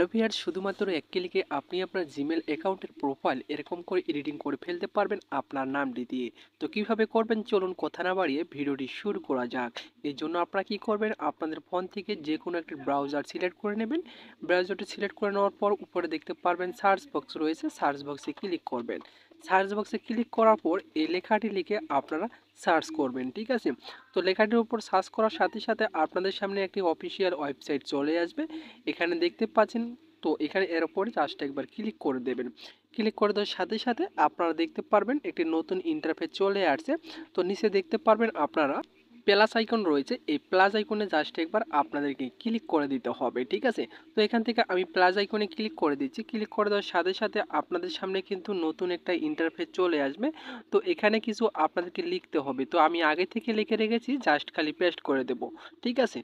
Hello viewers, শুধুমাত্র এক ক্লিকে আপনি আপনার জিমেল অ্যাকাউন্টের প্রোফাইল এরকম করে এডিটিং করে ফেলতে পারবেন আপনার নামটি দিয়ে। তো কিভাবে করবেন চলুন কথা না বাড়িয়ে ভিডিওটি শুরু করা যাক। এই জন্য আপনারা কি করবেন, আপনাদের ফোন থেকে যে কোনো একটি ব্রাউজার সিলেক্ট করে নেবেন। ব্রাউজারটি সিলেক্ট করে নেওয়ার পর উপরে দেখতে পারবেন সার্চ বক্স রয়েছে, সার্চ বক্সে ক্লিক করবেন। সার্চ বক্সে ক্লিক করার পর এই লেখাটি লিখে আপনারা সার্চ করবেন, ঠিক আছে। তো লেখাটির উপর সার্চ করার সাথে সাথে আপনাদের সামনে একটি অফিসিয়াল ওয়েবসাইট চলে আসবে। এখানে দেখতে পাচ্ছেন, তো এখানে এর উপরে জাস্ট একবার ক্লিক করে দেবেন। ক্লিক করে দেওয়ার সাথে সাথে আপনারা দেখতে পারবেন একটি নতুন ইন্টারফেস চলে আসছে। তো নিচে দেখতে পারবেন আপনারা প্লাস আইকন রয়েছে, এই প্লাস আইকনে জাস্ট একবার আপনাদেরকে ক্লিক করে দিতে হবে, ঠিক আছে। তো এখান থেকে আমি প্লাস আইকনে ক্লিক করে দিচ্ছি। ক্লিক করে দেওয়ার সাথে সাথে আপনাদের সামনে কিন্তু নতুন একটা ইন্টারফেস চলে আসবে। তো এখানে কিছু আপনাদেরকে লিখতে হবে, তো আমি আগে থেকে লিখে রেখেছি, জাস্ট খালি পেস্ট করে দেব, ঠিক আছে।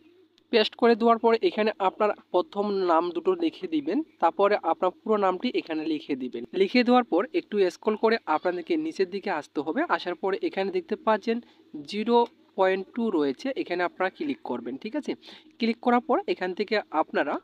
পেস্ট করে দেওয়ার পরে এখানে আপনার প্রথম নাম দুটো লিখে দিবেন, তারপরে আপনার পুরো নামটি এখানে লিখে দিবেন। লিখে দেওয়ার পর একটু স্ক্রল করে আপনাদেরকে নিচের দিকে আসতে হবে। আসার পরে এখানে দেখতে পাচ্ছেন 0.2 রয়েছে, এখানে আপনারা ক্লিক করবেন, ঠিক আছে। ক্লিক করার পর এখান থেকে আপনারা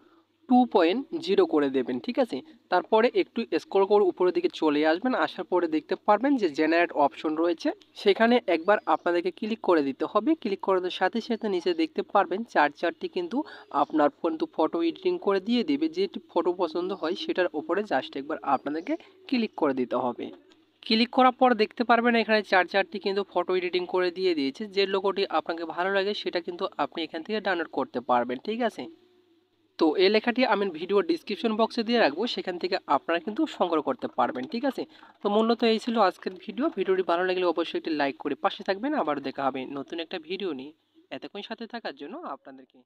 2.0 করে দেবেন, ঠিক আছে। তারপরে একটু স্ক্রল করে উপরের দিকে চলে আসবেন। আসার পরে দেখতে পারবেন যে জেনারেট অপশন রয়েছে, সেখানে একবার আপনাদেরকে ক্লিক করে দিতে হবে। ক্লিক করে দেওয়ার সাথে সাথে নিচে দেখতে পারবেন চারটি কিন্তু আপনার কিন্তু ফটো এডিটিং করে দিয়ে দেবে। যেটি ফটো পছন্দ হয় সেটার উপরে জাস্ট একবার আপনাদেরকে ক্লিক করে দিতে হবে। ক্লিক করার পর দেখতে পারবেন এখানে চারটি কিন্তু ফটো এডিটিং করে দিয়ে দিয়েছে। যে লোগোটি আপনাকে ভালো লাগে সেটা কিন্তু আপনি এখান থেকে ডাউনলোড করতে পারবেন, ঠিক আছে। তো এই লেখাটি আমি ভিডিও ডিসক্রিপশন বক্সে দিয়ে রাখবো, সেখান থেকে আপনারা কিন্তু সংগ্রহ করতে পারবেন, ঠিক আছে। তো মূলত এই ছিল আজকের ভিডিওটি ভালো লাগলে অবশ্যই একটি লাইক করে পাশে থাকবেন। আবার দেখা হবে নতুন একটা ভিডিও নিয়ে। এতক্ষণ সাথে থাকার জন্য আপনাদেরকে